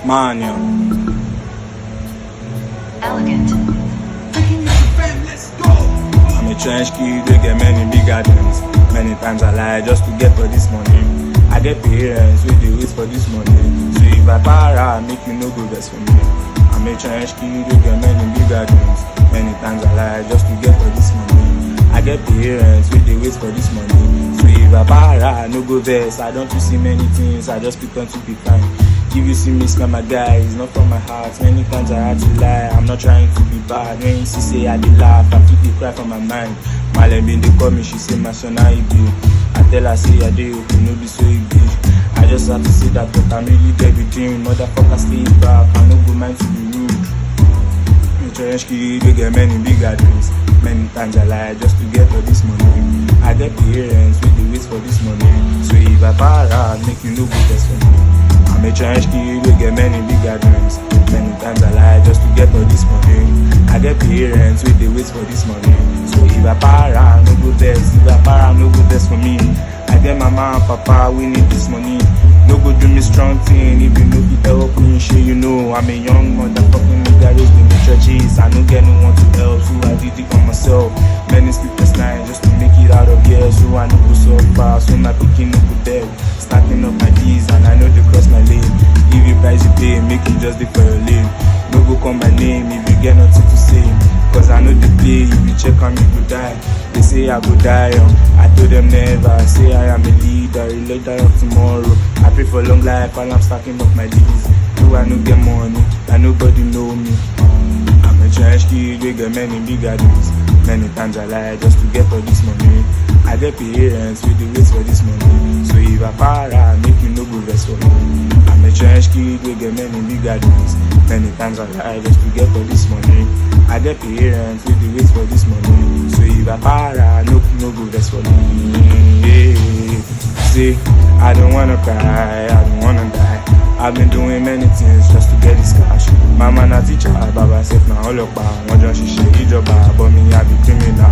Mania. Elegant. I'm a trench kid, they get many big gardens. Many times I lie just to get for this money. I get parents with the wait for this money. So if I para, make you no go best for me. I'm a trench kid, they get many big gardens. Many times I lie just to get for this money. I get parents with the wait for this money. So if I para, no go best. I don't see many things, I just pretend to be fine. If you see me scam my guy, it's not from my heart. Many times I had to lie, I'm not trying to be bad. When you see say I did laugh, I feel the cry from my mind. My lady they call me, she say my son I be. I tell her say I do, you know be so big. I just have to say that but I'm really dead with dream. Motherfucker stay back, I no go mind to be rude. Trench kid, they get many big dreams. Many times I lie just to get all this money. I get parents with the wait for this money. So if I para, make you no go best for me. I'm a trench kid, they get many big dreams. Many times I lie just to get all this money. I get parents with the wait for this money. So if I para, no go best. If I para, no go best for me. I get mama and papa, we need this money. No go do me strong thing, if you know you help me, sure you know I'm a young motherfucking nigga raised in the churches. I don't get no one to help, so I did it on myself. Many sleepless nights just to make it out of here, so I know go so far, so my picking no go dead. Stacking up my keys and I know they cross my lane. Give you price you pay, make it just the for your lane. No go call my name if you get nothing to say, cause I know the play, if you check on me go die. They say I go die young, I told them never. I say I am a leader, a leader of tomorrow. I pray for long life while I'm stacking up my deeds. Do I no get money, and nobody know me. I'm a trench kid, they get many big dreams. Many times I lie just to get all this money. I get parents with the wait for this money. So if I para, make you no go rest for me. I'm a trench kid, they get many big dreams. Many times I lie just to get all this money. I get parents with the wait for this money. So if I para, no go rest for me. Yeah. See, I don't wanna cry, I don't wanna die. I've been doing many things just to get this cash. Mama na teacher, Baba said na all up. One just she job, but me I be criminal.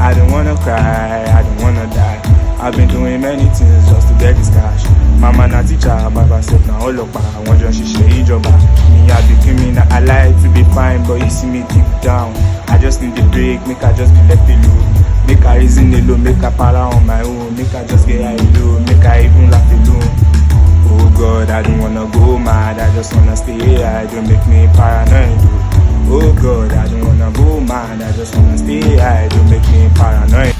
I don't wanna cry, I don't wanna die. I've been doing many things just to get this cash. Mama na teacher, Baba said na all up. One just she job, me I be criminal. I like to be fine, but you see me deep down. I just need a break, make I just be left alone. Make I reason alone, make I para on my own. Make I just get high alone, make I even laugh alone. Oh God, I don't wanna go mad, I just wanna stay high, don't make me paranoid. Oh God, I don't wanna go mad, I just wanna stay high, don't make me paranoid.